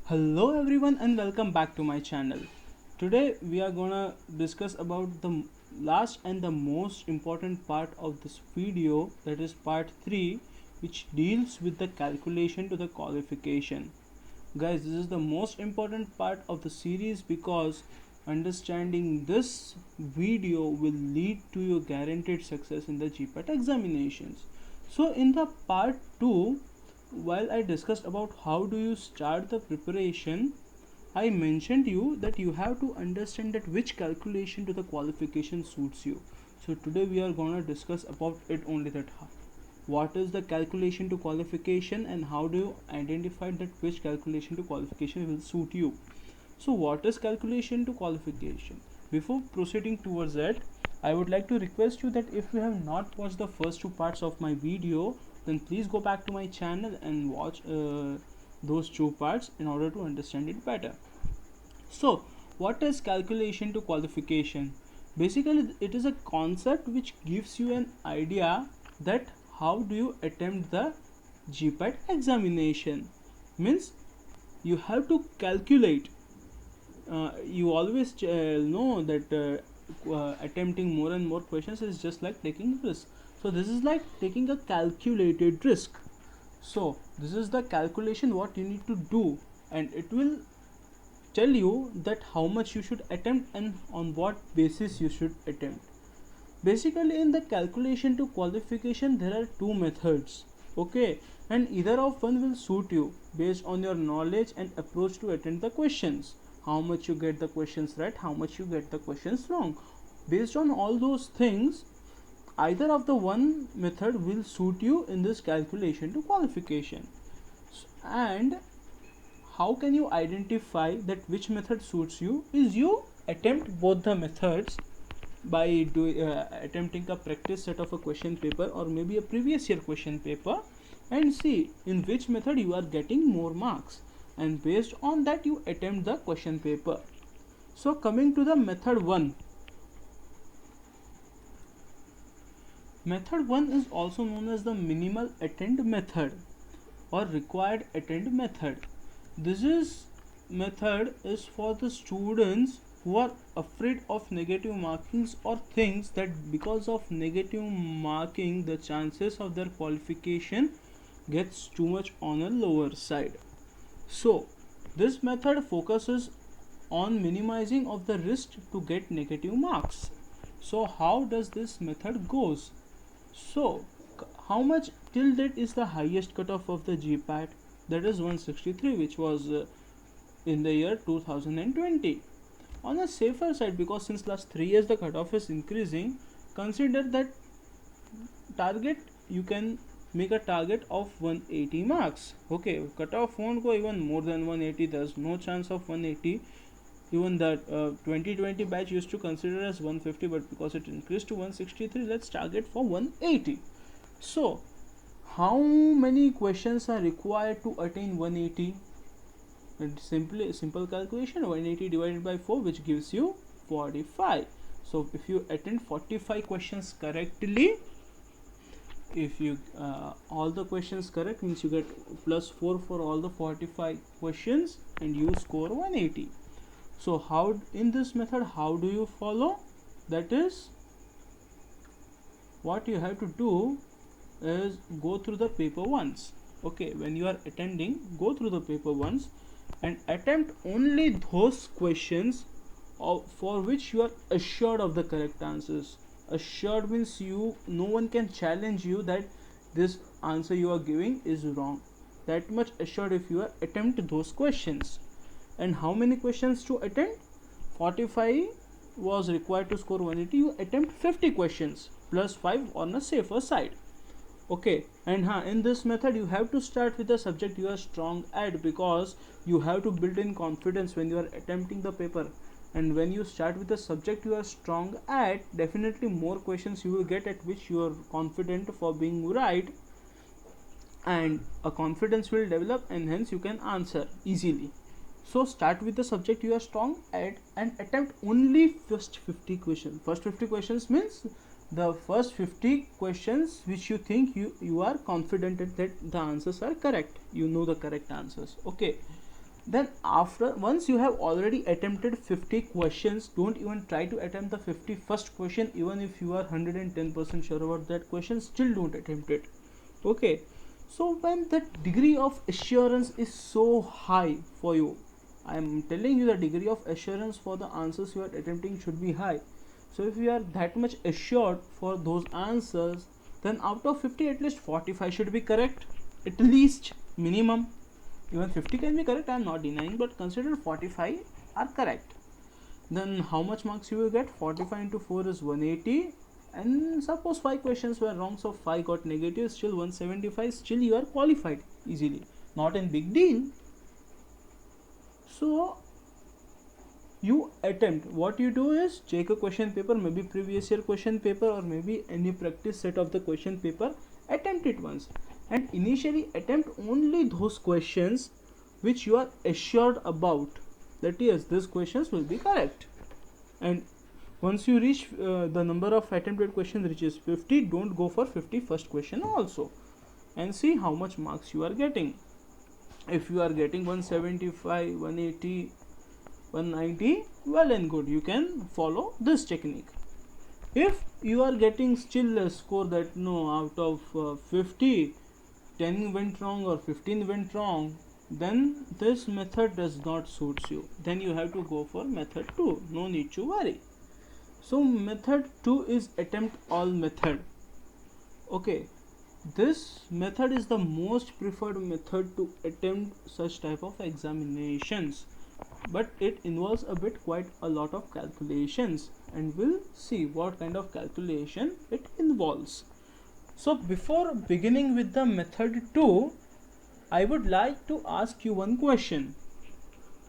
Hello everyone and welcome back to my channel. Today we are gonna discuss about the last and the most important part of this video, that is part 3, which deals with the calculation to the qualification. Guys, this is the most important part of the series because understanding this video will lead to your guaranteed success in the GPAT examinations. So in the part 2, while I discussed about how do you start the preparation, I mentioned you that you have to understand that which calculation to the qualification suits you. So today we are going to discuss about it only, that what is the calculation to qualification and how do you identify that which calculation to qualification will suit you. So what is calculation to qualification? Before proceeding towards that, I would like to request you that if you have not watched the first two parts of my video, then please go back to my channel and watch those two parts in order to understand it better. So what is calculation to qualification? Basically it is a concept which gives you an idea that how do you attempt the GPAT examination. Means you have to calculate. You always know that attempting more and more questions is just like taking risk. So this is like taking a calculated risk. So this is the calculation what you need to do, and it will tell you that how much you should attempt and on what basis you should attempt. Basically in the calculation to qualification there are two methods, okay, and either of one will suit you based on your knowledge and approach to attempt the questions. How much you get the questions right, how much you get the questions wrong. Based on all those things, either of the one method will suit you in this calculation to qualification. And how can you identify that which method suits you is you attempt both the methods by attempting a practice set of a question paper or maybe a previous year question paper, and see in which method you are getting more marks, and based on that you attempt the question paper. So coming to the method 1. Method 1 is also known as the minimal attempt method or required attempt method. This method is for the students who are afraid of negative markings or thinks that because of negative marking the chances of their qualification gets too much on a lower side. So this method focuses on minimizing of the risk to get negative marks. So how does this method goes? So how much till date is the highest cutoff of the GPAT? That is 163, which was in the year 2020. On a safer side, because since last 3 years the cutoff is increasing, consider that target, you can make a target of 180 marks. Okay, cutoff won't go even more than 180. There's no chance of 180. Even the 2020 batch used to consider as 150, but because it increased to 163, let's target for 180. So how many questions are required to attain 180? It's simple calculation, 180 divided by 4, which gives you 45. So if you attend 45 questions correctly, if you all the questions correct, means you get plus 4 for all the 45 questions and you score 180. So how in this method how do you follow? That is, what you have to do is go through the paper once. Okay, when you are attending, go through the paper once and attempt only those questions for which you are assured of the correct answers. Assured means no one can challenge you that this answer you are giving is wrong. That much assured if you are attempt those questions. And how many questions to attempt? 45 was required to score 180. You attempt 50 questions plus 5 on a safer side. Okay, and in this method you have to start with the subject you are strong at, because you have to build in confidence when you are attempting the paper. And when you start with the subject you are strong at, definitely more questions you will get at which you are confident for being right, and a confidence will develop and hence you can answer easily. So start with the subject you are strong at and attempt only first 50 questions. First 50 questions means the first 50 questions which you think you are confident that the answers are correct, you know the correct answers. Okay, Then after, once you have already attempted 50 questions, don't even try to attempt the 51st question. Even if you are 110% sure about that question, still don't attempt it. Okay, so when the degree of assurance is so high for you, I am telling you the degree of assurance for the answers you are attempting should be high. So if you are that much assured for those answers, then out of 50 at least 45 should be correct, at least minimum. Even 50 can be correct, I am not denying, but consider 45 are correct. Then how much marks you will get? 45 into 4 is 180, and suppose 5 questions were wrong, so 5 got negative, still 175, still you are qualified easily, not a big deal. So you attempt, what you do is check a question paper, maybe previous year question paper or maybe any practice set of the question paper, attempt it once, and initially attempt only those questions which you are assured about that yes, these questions will be correct. And once you reach the number of attempted questions reaches 50, don't go for 51st question also, and see how much marks you are getting. If you are getting 175, 180, 190, well and good, you can follow this technique. If you are getting still a score that no, out of 50, 10 went wrong or 15 went wrong, then this method does not suit you. Then you have to go for method 2. No need to worry. So method 2 is attempt all method. Okay, this method is the most preferred method to attempt such type of examinations, but it involves quite a lot of calculations, and we'll see what kind of calculation it involves. So before beginning with the method 2, I would like to ask you one question.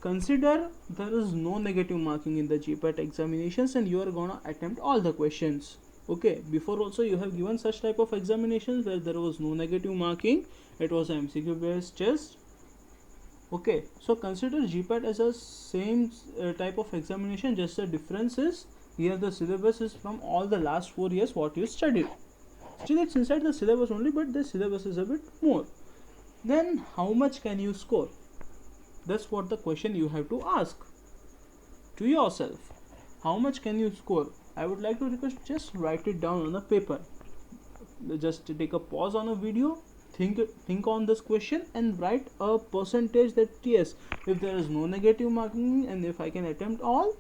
Consider there is no negative marking in the GPAT examinations and you are gonna attempt all the questions. Okay, before also you have given such type of examinations where there was no negative marking, it was an MCQ based test. Okay, so consider GPAT as a same type of examination, just the difference is here the syllabus is from all the last 4 years what you studied. Still it's inside the syllabus only, but the syllabus is a bit more. Then how much can you score? That's what the question you have to ask to yourself. How much can you score? I would like to request, just write it down on a paper. Just take a pause on a video, think on this question and write a percentage that yes, if there is no negative marking and if I can attempt all,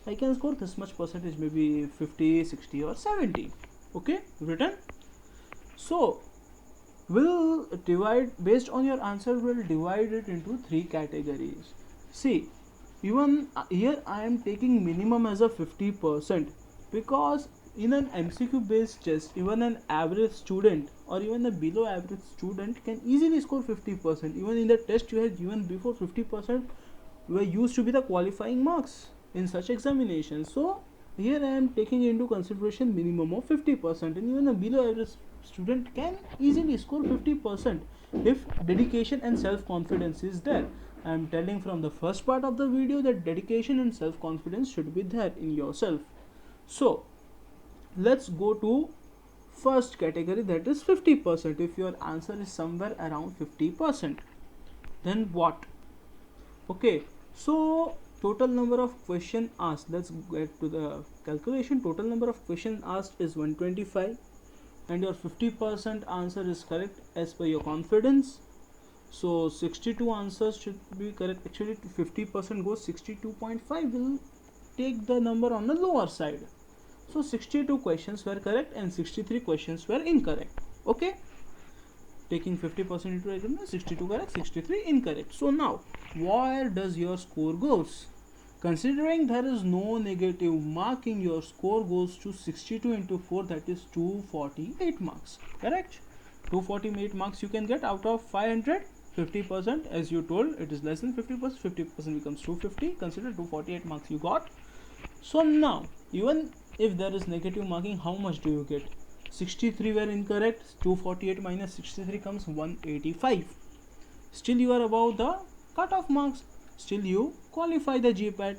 I can score this much percentage, maybe 50, 60 or 70. Okay, written. So we'll divide, based on your answer, we'll divide it into 3 categories. See, even here I am taking minimum as a 50%, because in an MCQ based test, even an average student or even a below average student can easily score 50%. Even in the test you have given before, 50% were used to be the qualifying marks in such examinations. So here I am taking into consideration minimum of 50%, and even a below average student can easily score 50% if dedication and self-confidence is there. I am telling from the first part of the video that dedication and self-confidence should be there in yourself. So let's go to first category, that is 50%. If your answer is somewhere around 50%, then what? Okay, so total number of question asked, let's get to the calculation. Total number of question asked is 125 and your 50% answer is correct as per your confidence. So 62 answers should be correct. Actually 50% goes 62.5, will take the number on the lower side. So 62 questions were correct and 63 questions were incorrect. Okay, taking 50% into account, 62 correct, 63 incorrect. So now where does your score goes? Considering there is no negative marking, your score goes to 62 into 4, that is 248 marks. Correct? 248 marks you can get out of 500. 50%, as you told, it is less than 50%. 50% becomes 250. Consider 248 marks you got. So now, even if there is negative marking, how much do you get? 63 were incorrect. 248 minus 63 comes 185. Still you are above the cutoff marks. Still you qualify the GPAT.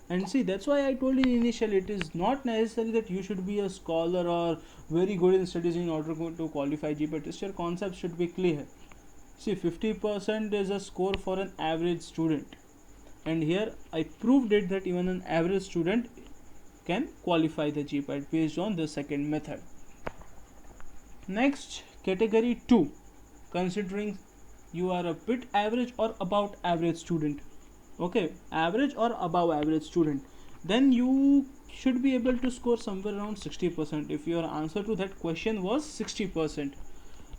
And see, that's why I told you initially, it is not necessary that you should be a scholar or very good in studies in order to qualify GPAT. Just your concept should be clear. See, 50% is a score for an average student, and here I proved it that even an average student can qualify the GPAT based on the second method. Next, category 2, considering you are a bit average or about average student. Okay, average or above average student, then you should be able to score somewhere around 60%. If your answer to that question was 60%,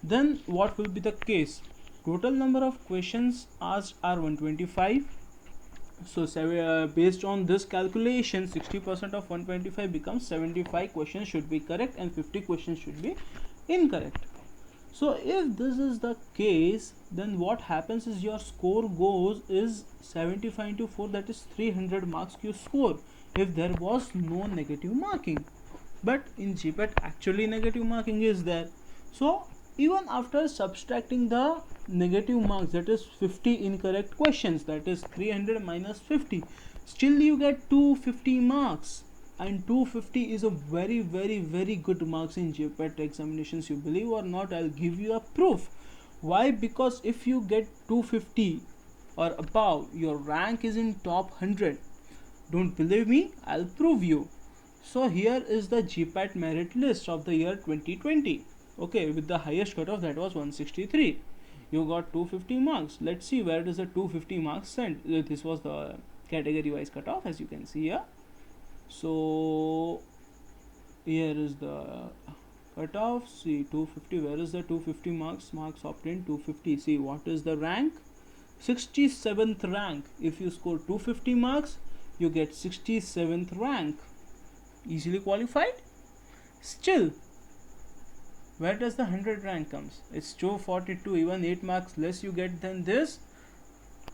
then what will be the case? Total number of questions asked are 125. So based on this calculation, 60% of 125 becomes 75 questions should be correct and 50 questions should be incorrect. So if this is the case, then what happens is your score goes is 75 into 4, that is 300 marks you score if there was no negative marking. But in GPAT actually negative marking is there. So even after subtracting the negative marks, that is 50 incorrect questions, that is 300 minus 50, still you get 250 marks, and 250 is a very good marks in GPAT examinations. You believe or not, I'll give you a proof. Why? Because if you get 250 or above, your rank is in top 100. Don't believe me? I'll prove you. So here is the GPAT merit list of the year 2020. Okay, with the highest cutoff, that was 163. You got 250 marks. Let's see where does the 250 marks sent. This was the category wise cutoff, as you can see here. So here is the cutoff. See, 250. Where is the 250 marks? Marks obtained 250. See, what is the rank? 67th rank. If you score 250 marks, you get 67th rank. Easily qualified. Still, where does the 100 rank comes? It's 242. Even 8 marks less you get than this,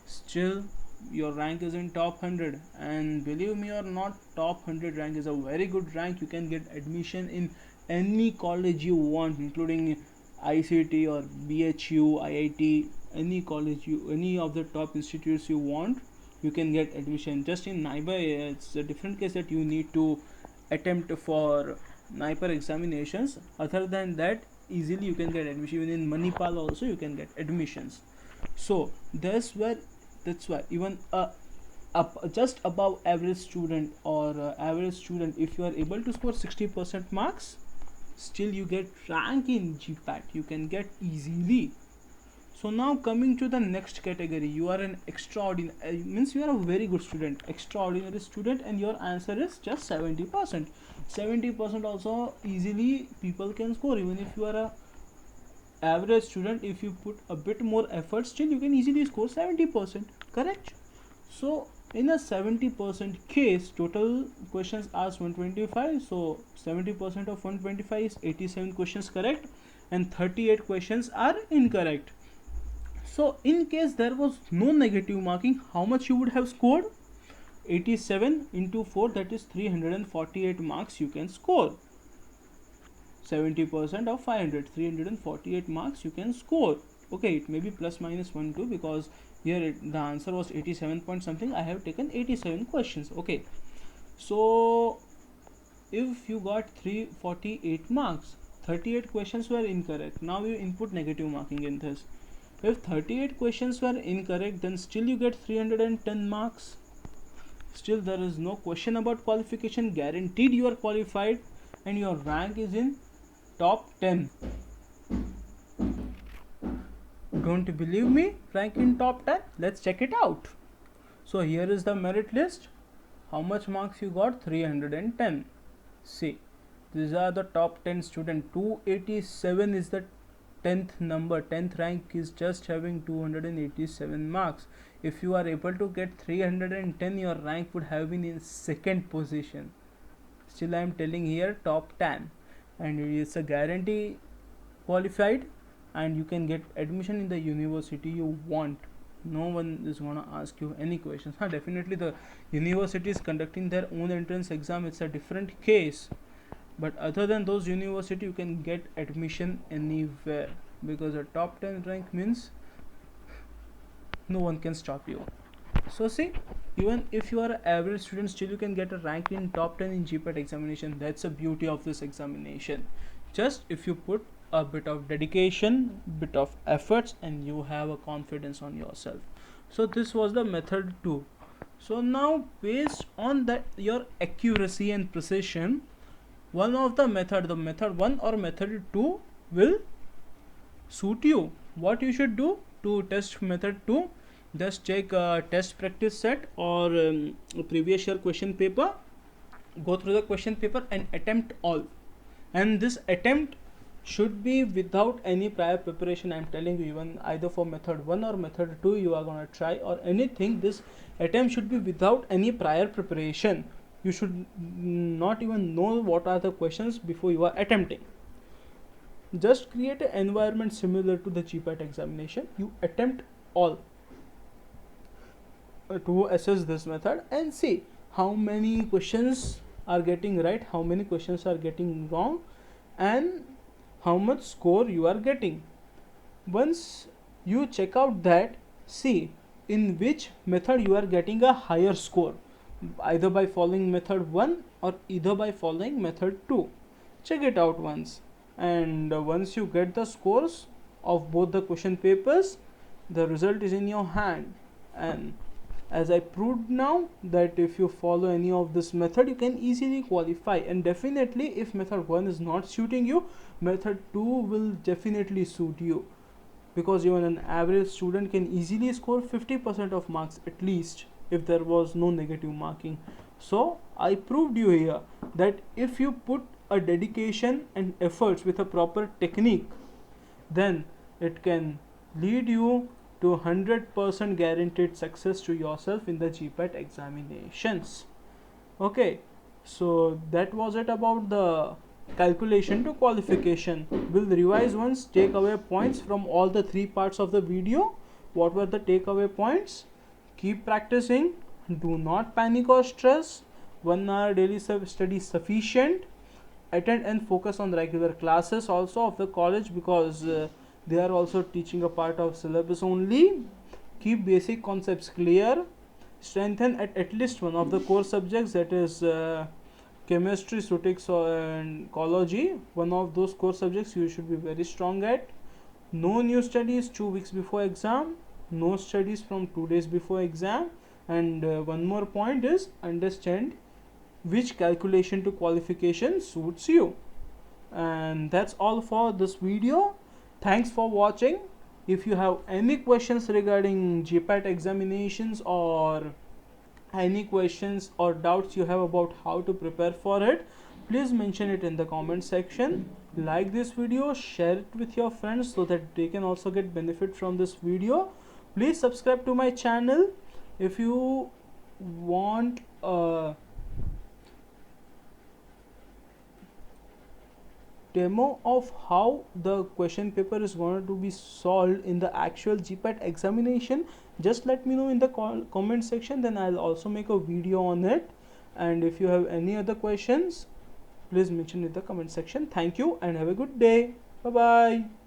still your rank is in top 100. And believe me or not, top 100 rank is a very good rank. You can get admission in any college you want, including ICT or BHU, IIT, any college any of the top institutes you want, you can get admission. Just in NIBA, it's a different case that you need to attempt for NIPER examinations. Other than that, easily you can get admission. Even in Manipal also you can get admissions. So that's why even just above average student or average student, if you are able to score 60% marks, still you get rank in GPAT. You can get easily. So now coming to the next category, you are an extraordinary, means you are a very good student, extraordinary student, and your answer is just 70%. 70% also easily people can score. Even if you are a average student, if you put a bit more effort, still you can easily score 70%, correct? So in a 70% case, total questions asked 125, so 70% of 125 is 87 questions correct, and 38 questions are incorrect. So in case there was no negative marking, how much you would have scored? 87 into 4, that is 348 marks you can score. 70% of 500, 348 marks you can score. Okay, it may be plus minus 1 2, because here the answer was 87 point something. I have taken 87 questions. Okay, so if you got 348 marks, 38 questions were incorrect. Now you input negative marking in this. If 38 questions were incorrect, then still you get 310 marks. Still there is no question about qualification. Guaranteed you are qualified, and your rank is in top 10. Don't believe me? Rank in top 10? Let's check it out. So here is the merit list. How much marks you got? 310. See, these are the top 10 students. 287 is the 10th number. 10th rank is just having 287 marks. If you are able to get 310, your rank would have been in second position. Still I am telling here top 10, and it's a guarantee qualified, and you can get admission in the university you want. No one is gonna ask you any questions. Definitely the university is conducting their own entrance exam, it's a different case, but other than those university, you can get admission anywhere, because a top 10 rank means no one can stop you. So see, even if you are an average student, still you can get a rank in top 10 in GPAT examination. That's the beauty of this examination. Just if you put a bit of dedication, bit of efforts, and you have a confidence on yourself. So this was the method 2. So now based on that your accuracy and precision, one of the method 1 or method 2 will suit you. What you should do to test method 2, just check a test practice set or a previous year question paper, go through the question paper and attempt all. And this attempt should be without any prior preparation. I'm telling you, even either for method 1 or method 2 you are going to try or anything, this attempt should be without any prior preparation. You should not even know what are the questions before you are attempting. Just create an environment similar to the GPAT examination. You attempt all to assess this method and see how many questions are getting right, how many questions are getting wrong, and how much score you are getting. Once you check out that, see in which method you are getting a higher score, either by following method 1 or either by following method 2. Check it out once, and once you get the scores of both the question papers, the result is in your hand. And as I proved now that if you follow any of this method, you can easily qualify. And definitely if method 1 is not suiting you, method 2 will definitely suit you, because even an average student can easily score 50% of marks at least if there was no negative marking. So I proved you here that if you put a dedication and efforts with a proper technique, then it can lead you to 100% guaranteed success to yourself in the GPAT examinations. Okay, so that was it about the calculation to qualification. We'll revise once takeaway points from all the 3 parts of the video. What were the takeaway points? Keep practicing, do not panic or stress, 1 hour daily study sufficient, attend and focus on regular classes also of the college, because they are also teaching a part of syllabus only. Keep basic concepts clear, strengthen at least one of the core subjects, that is chemistry, statistics and ecology. One of those core subjects you should be very strong at. No new studies 2 weeks before exam, no studies from 2 days before exam. And one more point is, understand which calculation to qualification suits you. And that's all for this video. Thanks for watching. If you have any questions regarding GPAT examinations or any questions or doubts you have about how to prepare for it, please mention it in the comment section. Like this video, share it with your friends so that they can also get benefit from this video. Please subscribe to my channel. If you want demo of how the question paper is going to be solved in the actual GPAT examination, just let me know in the comment section, then I'll also make a video on it. And if you have any other questions, please mention in the comment section. Thank you and have a good day. Bye bye.